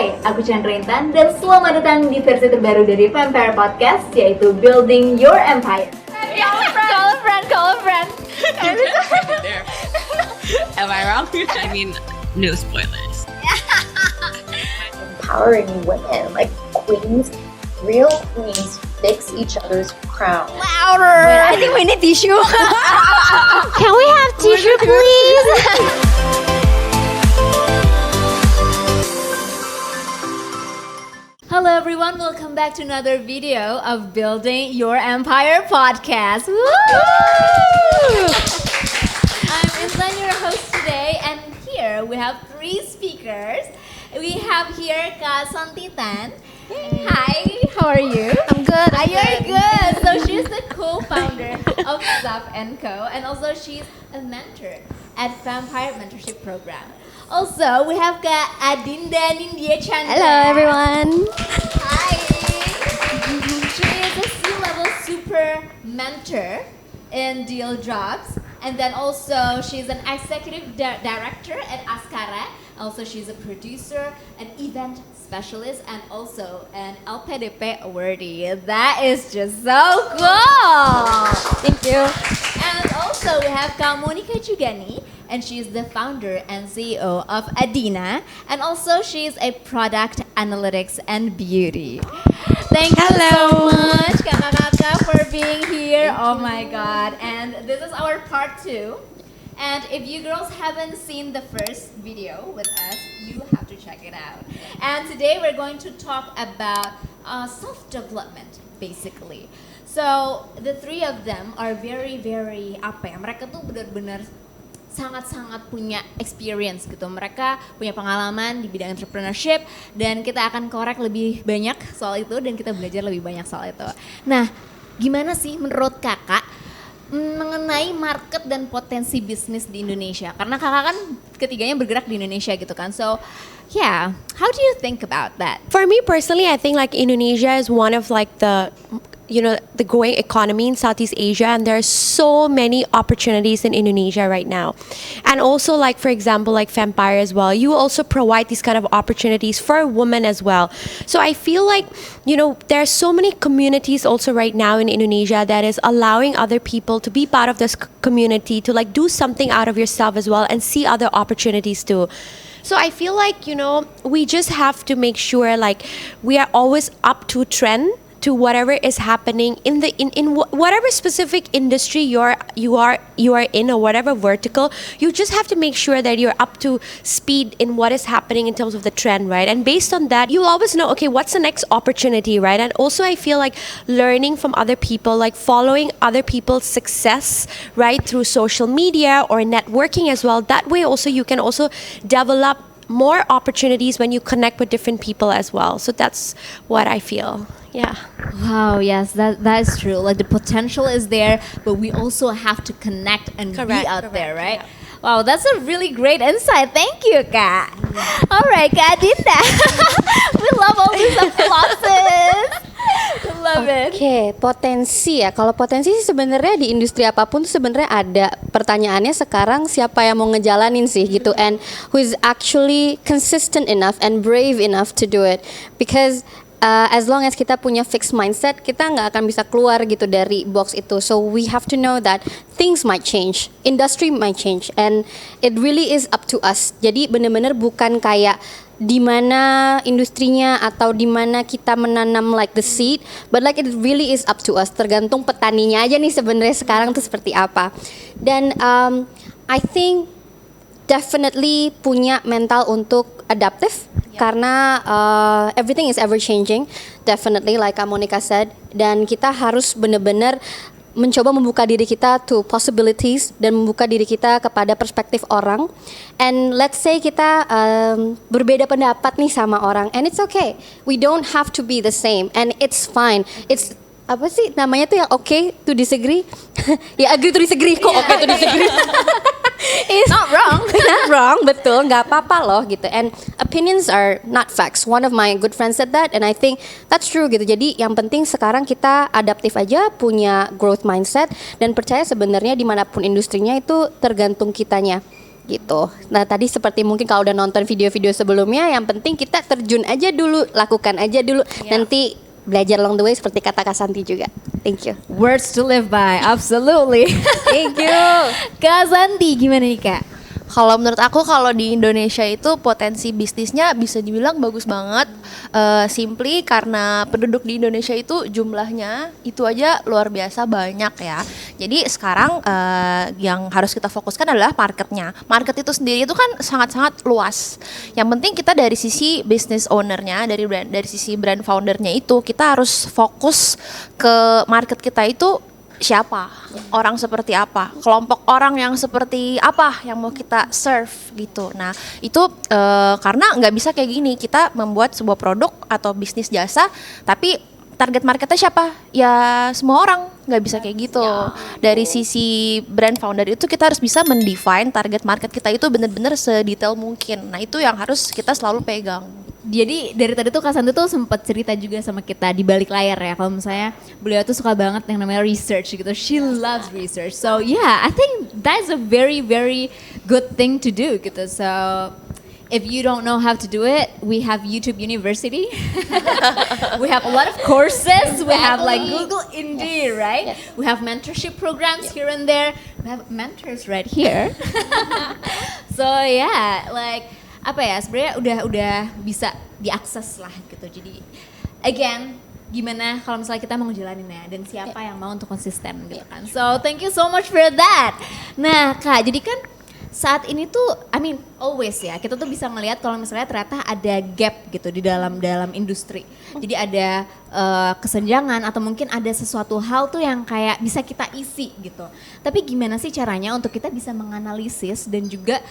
Hai, aku Chandra Intan dan selamat datang di versi terbaru dari Vampire Podcast, yaitu Building Your Empire. Call a friend. There. Am I wrong? I mean, no spoilers. Empowering women, like queens, real queens fix each other's crown. Louder. I think we need tissue. Can we have tissue, please? Hello everyone, welcome back to another video of Building Your Empire Podcast. Woo! I'm Intan, your host today, and here we have three speakers. We have here Kak Santitan. Hi, how are you? I'm good. You're good. So she's the co-founder of Zap & Co. And also she's a mentor at Vampire Mentorship Program. Also, we have Kak Adinda Nindya Chandra. Hello, everyone. Hi. She is a C-level super mentor in Deal Jobs. And then also she's an executive director at Askara. Also, she's a producer, an event specialist, and also an LPDP awardee. That is just so cool. Thank you. And also we have Kak Monica Jugani, and she's the founder and CEO of Adina, and also she's a product analytics and beauty. Thank you so much, kakak-kakak, for being here. Oh my god! And this is our part 2. And if you girls haven't seen the first video with us, you have to check it out. And today we're going to talk about self-development, basically. So the three of them are very mereka tuh benar-benar sangat-sangat punya experience gitu. Mereka punya pengalaman di bidang entrepreneurship dan kita akan korek lebih banyak soal itu dan kita belajar lebih banyak soal itu. Nah, gimana sih menurut kakak mengenai market dan potensi bisnis di Indonesia? Karena kakak kan ketiganya bergerak di Indonesia gitu kan. So, yeah, how do you think about that? For me personally, I think like Indonesia is one of like the growing economy in Southeast Asia, and there are so many opportunities in Indonesia right now. And also like, for example, like Vampire as well, you also provide these kind of opportunities for women as well. So I feel like, there are so many communities also right now in Indonesia that is allowing other people to be part of this community, to like do something out of yourself as well and see other opportunities too. So I feel like, we just have to make sure like we are always up to trend to whatever is happening in whatever specific industry you are in, or whatever vertical. You just have to make sure that you're up to speed in what is happening in terms of the trend, right? And based on that, you'll always know, okay, what's the next opportunity, right? And also I feel like learning from other people, like following other people's success, right, through social media or networking as well. That way also you can also develop more opportunities when you connect with different people as well. So that's what I feel. Yeah. Wow, yes, that is true. Like the potential is there, but we also have to connect and be out there, right? Yeah. Wow, that's a really great insight. Thank you, Kak. All right, Kak Adinda. We love all these applauses. We love it. Oke, potensi ya. Kalau potensi sih sebenarnya di industri apapun tuh sebenarnya ada. Pertanyaannya sekarang siapa yang mau ngejalanin sih gitu, and who is actually consistent enough and brave enough to do it. Because as long as kita punya fixed mindset, kita nggak akan bisa keluar gitu dari box itu. So we have to know that things might change, industry might change, and it really is up to us. Jadi benar-benar bukan kayak di mana industrinya atau di mana kita menanam like the seed, but like it really is up to us. Tergantung petaninya aja nih sebenarnya sekarang tuh seperti apa. Dan I think definitely punya mental untuk adaptive. Karena everything is ever changing, definitely like Monica said, dan kita harus benar-benar mencoba membuka diri kita to possibilities dan membuka diri kita kepada perspektif orang. And let's say kita berbeda pendapat nih sama orang, and it's okay, we don't have to be the same, and it's fine. It's apa sih namanya tuh yang okay to disagree? Ya agree to disagree, kok okay to disagree? It's not wrong, betul, nggak apa-apa loh gitu. And opinions are not facts. One of my good friends said that, and I think that's true gitu. Jadi yang penting sekarang kita adaptif aja, punya growth mindset, dan percaya sebenarnya dimanapun industrinya itu tergantung kitanya. gitu. Nah tadi seperti mungkin kalau udah nonton video-video sebelumnya, yang penting kita terjun aja dulu, lakukan aja dulu, nanti belajar along the way seperti kata Kak Santi juga. Thank you. Words to live by, absolutely. Thank you. Kak Santi gimana nih Kak? Kalau menurut aku kalau di Indonesia itu potensi bisnisnya bisa dibilang bagus banget. Simply karena penduduk di Indonesia itu jumlahnya itu aja luar biasa banyak ya. Jadi sekarang yang harus kita fokuskan adalah marketnya. Market itu sendiri itu kan sangat-sangat luas. Yang penting kita dari sisi business ownernya, dari sisi brand foundernya itu kita harus fokus ke market kita itu siapa, orang seperti apa, kelompok orang yang seperti apa yang mau kita serve gitu. Nah itu karena nggak bisa kayak gini, kita membuat sebuah produk atau bisnis jasa tapi target marketnya siapa? Ya semua orang, nggak bisa kayak gitu. Dari sisi brand founder itu kita harus bisa mendefine target market kita itu benar-benar sedetail mungkin. Nah itu yang harus kita selalu pegang. Jadi dari tadi tuh Kak Santi tuh sempat cerita juga sama kita di balik layar ya, kalau misalnya beliau tuh suka banget yang namanya research gitu. She loves research. So yeah, I think that's a very very good thing to do gitu. So if you don't know how to do it, we have YouTube University. We have a lot of courses. We have like Google Indeed, right? We have mentorship programs here and there. We have mentors right here. So yeah, like apa ya, sebenarnya udah bisa diakses lah gitu. Jadi again, gimana kalau misalnya kita mau ngejalaninnya dan siapa yang mau untuk konsisten gitu kan. So thank you so much for that. Nah Kak, jadi kan saat ini tuh, I mean always ya, kita tuh bisa ngelihat kalau misalnya ternyata ada gap gitu di dalam industri. Jadi ada kesenjangan atau mungkin ada sesuatu hal tuh yang kayak bisa kita isi gitu. Tapi gimana sih caranya untuk kita bisa menganalisis dan juga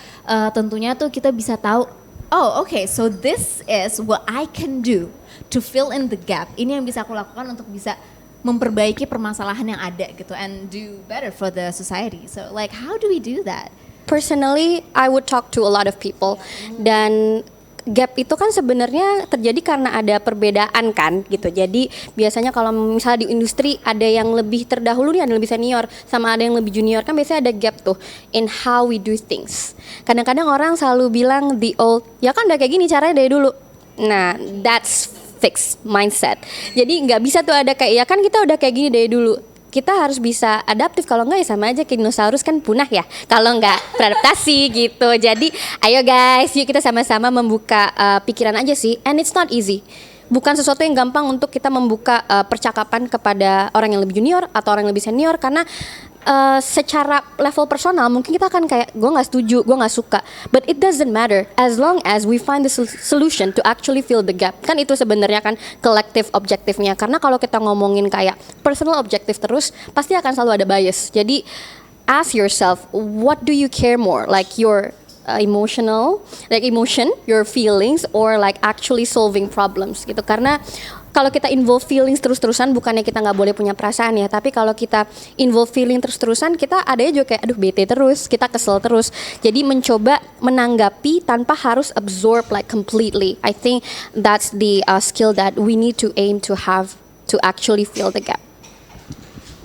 tentunya tuh kita bisa tahu, oh okay, so this is what I can do to fill in the gap. Ini yang bisa aku lakukan untuk bisa memperbaiki permasalahan yang ada gitu and do better for the society. So like how do we do that? Personally, I would talk to a lot of people, dan gap itu kan sebenarnya terjadi karena ada perbedaan kan gitu. Jadi biasanya kalau misalnya di industri ada yang lebih terdahulu nih, ada yang lebih senior sama ada yang lebih junior, kan biasanya ada gap tuh in how we do things. Kadang-kadang orang selalu bilang the old, ya kan udah kayak gini caranya dari dulu. Nah, that's fixed mindset. Jadi nggak bisa tuh ada kayak, ya kan kita udah kayak gini dari dulu. Kita harus bisa adaptif, kalau enggak ya sama aja kayak dinosaurus kan punah ya kalau enggak beradaptasi gitu. Jadi ayo guys, yuk kita sama-sama membuka pikiran aja sih, and it's not easy. Bukan sesuatu yang gampang untuk kita membuka percakapan kepada orang yang lebih junior atau orang yang lebih senior, karena secara level personal mungkin kita akan kayak gue nggak setuju, gue nggak suka, but it doesn't matter as long as we find the solution to actually fill the gap. Kan itu sebenarnya kan collective objektifnya, karena kalau kita ngomongin kayak personal objective terus pasti akan selalu ada bias. Jadi ask yourself, what do you care more, like your emotional, like emotion, your feelings, or like actually solving problems gitu. Karena kalau kita involve feelings terus-terusan, bukannya kita nggak boleh punya perasaan ya, tapi kalau kita involve feeling terus-terusan, kita adanya juga kayak aduh bete terus, kita kesel terus. Jadi mencoba menanggapi tanpa harus absorb like completely. I think that's the skill that we need to aim to have to actually fill the gap.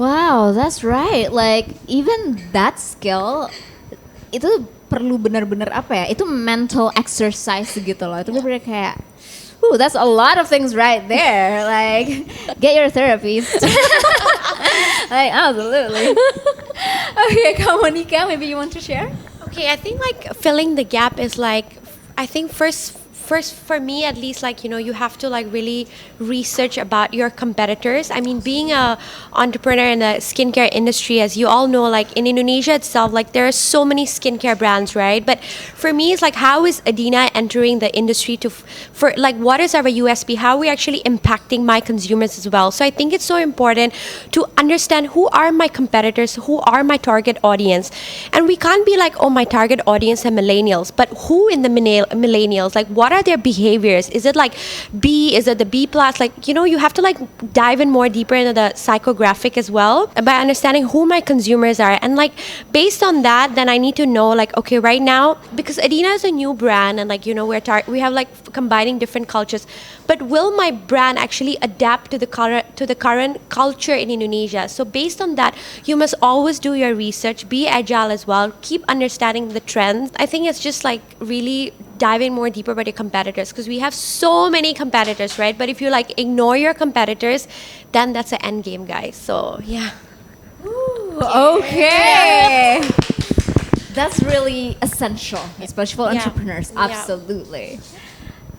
Wow, that's right. Like even that skill itu perlu benar-benar apa ya? Itu mental exercise gitu loh. Itu benar-benar kayak that's a lot of things right there. Like, get your therapist. Like, absolutely. Okay, Kak Monica, maybe you want to share? Okay, I think like filling the gap is like, I think first for me at least, like, you know, you have to like really research about your competitors. I mean, being a entrepreneur in the skincare industry, as you all know, like in Indonesia itself, like there are so many skincare brands, right? But for me, it's like, how is Adina entering the industry for like, what is our USP? How are we actually impacting my consumers as well? So I think it's so important to understand who are my competitors, who are my target audience. And we can't be like, oh, my target audience are millennials, but who in the millennials? Like, what are their behaviors? Is it like B? Is it the B plus? Like, you know, you have to like dive in more deeper into the psychographic as well by understanding who my consumers are. And like based on that, then I need to know like, okay, right now, because Adina is a new brand and like, you know, we have like combining different cultures, but will my brand actually adapt to the current culture in Indonesia? So based on that, you must always do your research, be agile as well, keep understanding the trends. I think it's just like really diving more deeper about your competitors, because we have so many competitors, right? But if you like ignore your competitors, then that's an end game, guys. So yeah. Okay. That's really essential, especially for Yeah. entrepreneurs. Yeah. Absolutely.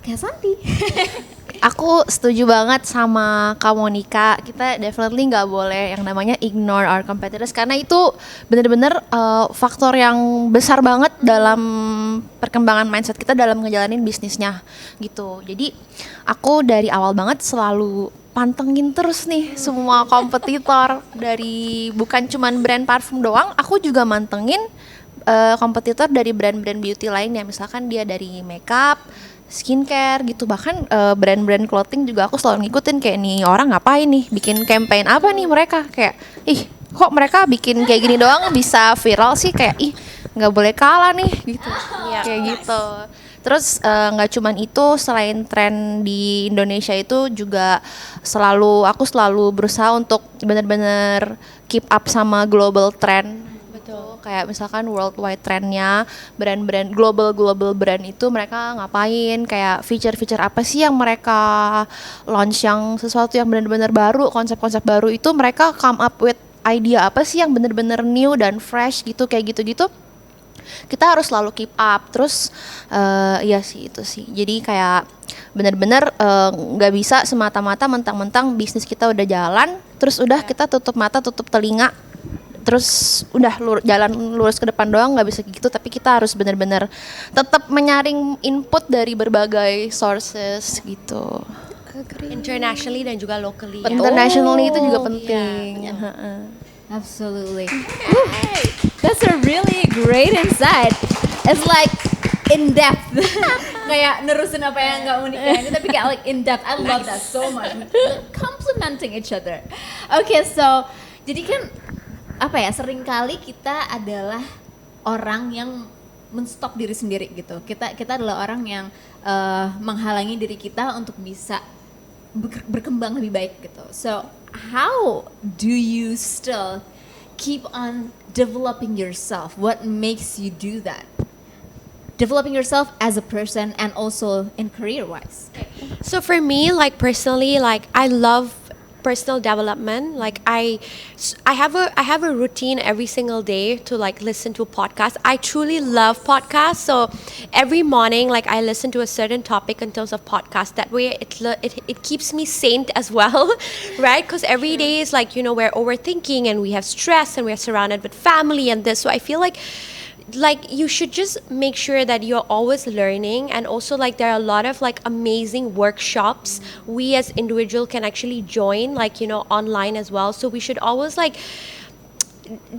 Kayak Santi. Aku setuju banget sama Kak Monica. Kita definitely nggak boleh yang namanya ignore our competitors, karena itu bener-bener faktor yang besar banget dalam perkembangan mindset kita dalam ngejalanin bisnisnya gitu. Jadi aku dari awal banget selalu pantengin terus nih semua kompetitor, dari bukan cuman brand parfum doang, aku juga mantengin kompetitor dari brand-brand beauty lainnya. Misalkan dia dari makeup, skincare gitu, bahkan brand-brand clothing juga aku selalu ngikutin, kayak nih orang ngapain nih, bikin campaign apa nih mereka, kayak ih kok mereka bikin kayak gini doang bisa viral sih, kayak ih nggak boleh kalah nih gitu. Kayak gitu. Terus nggak cuman itu, selain tren di Indonesia itu juga aku selalu berusaha untuk benar-benar keep up sama global trend. Betul. Kayak misalkan worldwide trendnya, brand-brand global brand itu mereka ngapain, kayak feature apa sih yang mereka launch, yang sesuatu yang benar-benar baru, konsep-konsep baru itu mereka come up with idea apa sih yang benar-benar new dan fresh gitu, kayak gitu-gitu. Kita harus selalu keep up. Terus iya sih itu sih. Jadi kayak benar-benar nggak bisa semata-mata mentang-mentang bisnis kita udah jalan, terus udah kita tutup mata, tutup telinga, terus udah jalan lurus ke depan doang, nggak bisa gitu. Tapi kita harus benar-benar tetap menyaring input dari berbagai sources gitu. Internationally dan juga locally. Internationally itu juga penting. Absolutely. That's a really great insight. It's like in depth. Kayak nerusin apa yang nggak unik ini, tapi kayak like in depth. I love that so much. Complementing each other. Okay, so jadi kan apa ya, seringkali kita adalah orang yang menstop diri sendiri gitu. Kita adalah orang yang menghalangi diri kita untuk bisa berkembang lebih baik gitu. So how do you still keep on developing yourself? What makes you do that? Developing yourself as a person and also in career-wise. So for me, like personally, like I love personal development. Like I have a routine every single day to like listen to a podcast. I truly love podcasts. So every morning, like I listen to a certain topic in terms of podcast. That way, it keeps me sane as well, right? Because every day is like, you know, we're overthinking and we have stress and we're surrounded with family and this. So I feel like you should just make sure that you're always learning. And also like there are a lot of like amazing workshops we as individual can actually join, like, you know, online as well. So we should always like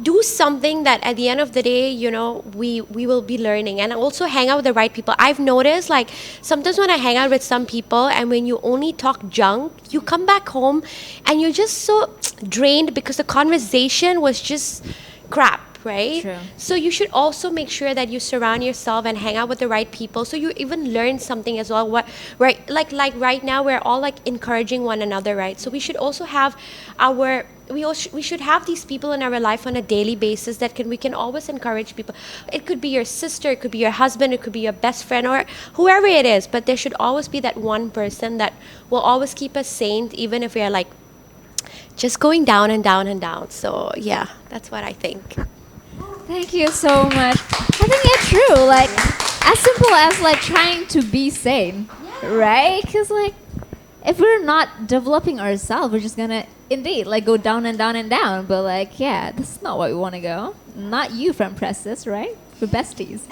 do something that at the end of the day, you know, we will be learning. And also hang out with the right people. I've noticed like sometimes when I hang out with some people and when you only talk junk, you come back home and you're just so drained because the conversation was just crap, right? True. So you should also make sure that you surround yourself and hang out with the right people, so you even learn something as well. What, right? Like right now we're all like encouraging one another, right? So we should also have we should have these people in our life on a daily basis that we can always encourage people. It could be your sister, it could be your husband, it could be your best friend, or whoever it is. But there should always be that one person that will always keep us sane, even if we are like just going down and down and down. So yeah, that's what I think. Thank you so much. I think it's true. Like as simple as like trying to be sane, right? Because like if we're not developing ourselves, we're just gonna indeed like go down and down and down. But like yeah, this is not what we want to go. Not you, friend Presses, right? We're besties.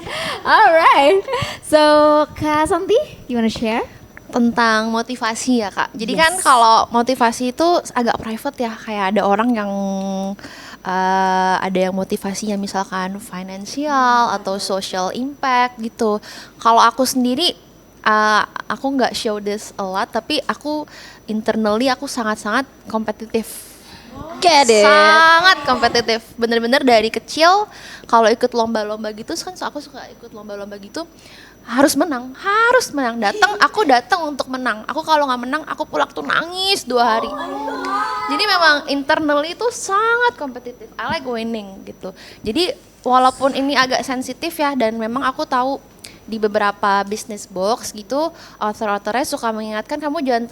All right. So Kak Santi, you wanna share? Tentang motivasi ya Kak. Jadi kan kalau motivasi itu agak private ya, kayak ada orang yang ada yang motivasinya misalkan finansial atau social impact gitu. Kalau aku sendiri aku nggak show this a lot, tapi aku internally aku sangat-sangat kompetitif. Get it. Sangat kompetitif, bener-bener dari kecil kalau ikut lomba-lomba gitu kan aku suka ikut lomba-lomba gitu, harus menang, aku datang untuk menang. Aku kalau nggak menang aku pulang tuh nangis 2 hari. Jadi memang internally itu sangat kompetitif. I like winning gitu. Jadi walaupun ini agak sensitif ya, dan memang aku tahu di beberapa business box gitu, author-authornya suka mengingatkan kamu jangan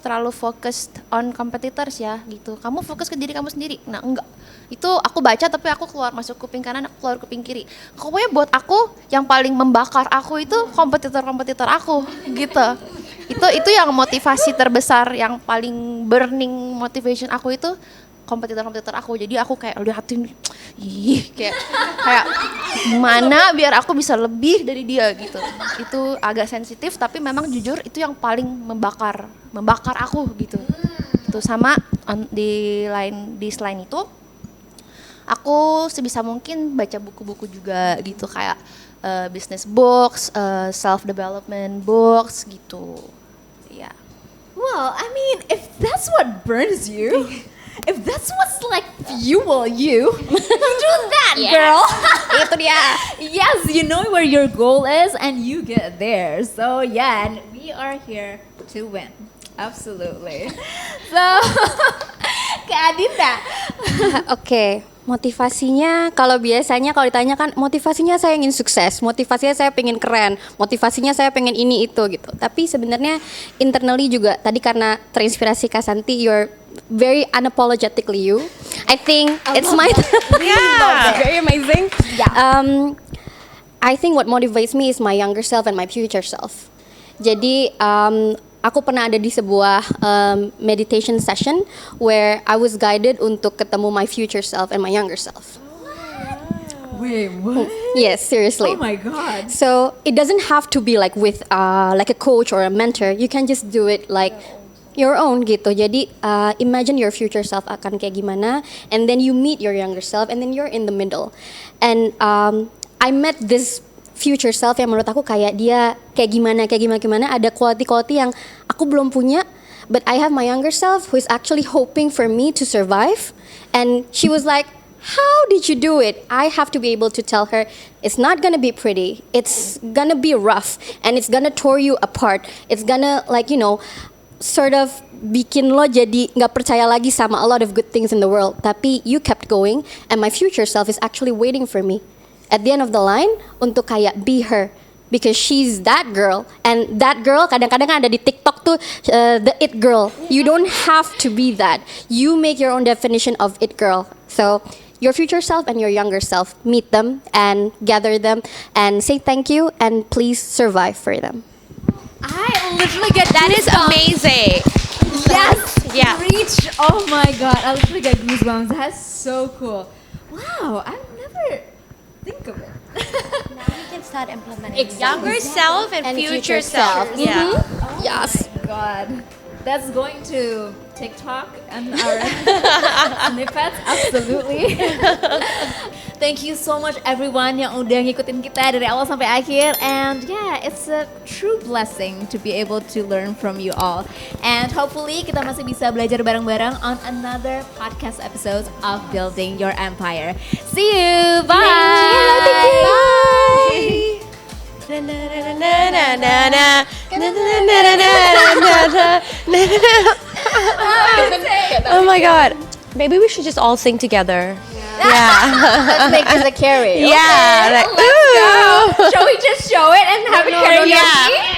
terlalu focused on competitors ya gitu. Kamu fokus ke diri kamu sendiri. Nah, enggak. Itu aku baca tapi aku keluar masuk kuping kanan, aku keluar kuping kiri. Pokoknya buat aku yang paling membakar aku itu kompetitor aku gitu. Itu yang motivasi terbesar, yang paling burning motivation aku itu kompetitor aku. Jadi aku kayak liatin, kayak gimana biar aku bisa lebih dari dia gitu. Itu agak sensitif tapi memang jujur itu yang paling membakar aku gitu. Itu sama di selain itu aku sebisa mungkin baca buku-buku juga gitu, kayak business books, self development books gitu. Ya. Yeah. Well, I mean, if that's what burns you, if that's what's like fuel you, do that, girl. Itu dia. Yes, you know where your goal is and you get there. So yeah, and we are here to win. Absolutely. So, Kak Adinda. Oke, motivasinya kalau biasanya kalau ditanya kan motivasinya saya ingin sukses, motivasinya saya pengen keren, motivasinya saya pengen ini itu gitu. Tapi sebenarnya internally juga tadi karena terinspirasi Kak Santi, you're very unapologetically you. I think it's my very amazing. Yeah. I think what motivates me is my younger self and my future self. Jadi aku pernah ada di sebuah meditation session where I was guided untuk ketemu my future self and my younger self. Wait, what? Yes, seriously. Oh my God. So it doesn't have to be like with like a coach or a mentor. You can just do it like your own gitu. Jadi imagine your future self akan kayak gimana, and then you meet your younger self, and then you're in the middle. And I met this future self yang menurut aku kayak dia kayak gimana, ada quality yang aku belum punya, but I have my younger self who is actually hoping for me to survive, and she was like, how did you do it? I have to be able to tell her it's not gonna be pretty, it's gonna be rough, and it's gonna tear you apart, it's gonna like sort of bikin lo jadi nggak percaya lagi sama a lot of good things in the world, tapi you kept going, and my future self is actually waiting for me at the end of the line untuk kayak be her, because she's that girl, and that girl kadang-kadang ada di TikTok tuh the it girl. You don't have to be that. You make your own definition of it girl. So your future self and your younger self, meet them and gather them and say thank you and please survive for them. I literally get That is goosebumps. amazing. Yes. Yeah. Reach. Oh my God. I literally get goosebumps. That's so cool. Wow. I've never think of it. Now we can start implementing. Younger self and future self. Yeah. Oh Yes. my God. That's going to TikTok and our snippets. Absolutely. Thank you so much everyone yang udah ngikutin kita dari awal sampai akhir, and yeah, it's a true blessing to be able to learn from you all, and hopefully kita masih bisa belajar bareng-bareng on another podcast episodes of Building Your Empire. See you. Bye. Oh my God. Maybe we should just all sing together. Let's make this a carry. Yeah. Like, Let's go. Shall we just show it and have it karaoke? Yeah.